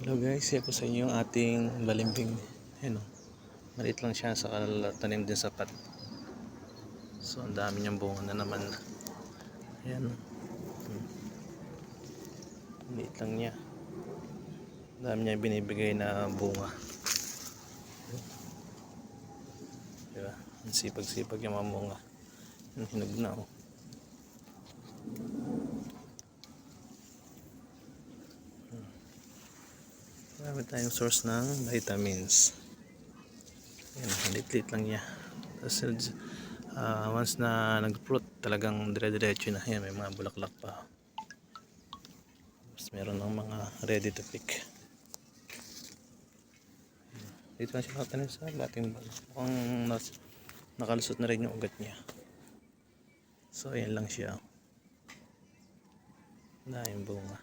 Hello guys, share ko sa inyo yung ating balimbing. Ayan o, maliit lang siya sa tanim din sa pat. So ang dami niyang bunga na naman. Ayan o, maliit lang niya. Ang dami niya binibigay na bunga. Diba? Ang sipag-sipag yung mga bunga. Ang hinog na o. Marami tayong source ng vitamins. Ayan, lit-lit lang niya. Tapos once na nag-fruit, talagang dire-diretso na. Ayan, may mga bulaklak pa. Tapos meron ng mga ready to pick. Dito na siya nakatanim sa dating bag. Mukhang nakalusot na rin yung ugat niya. So ayan lang siya. Dahil bunga.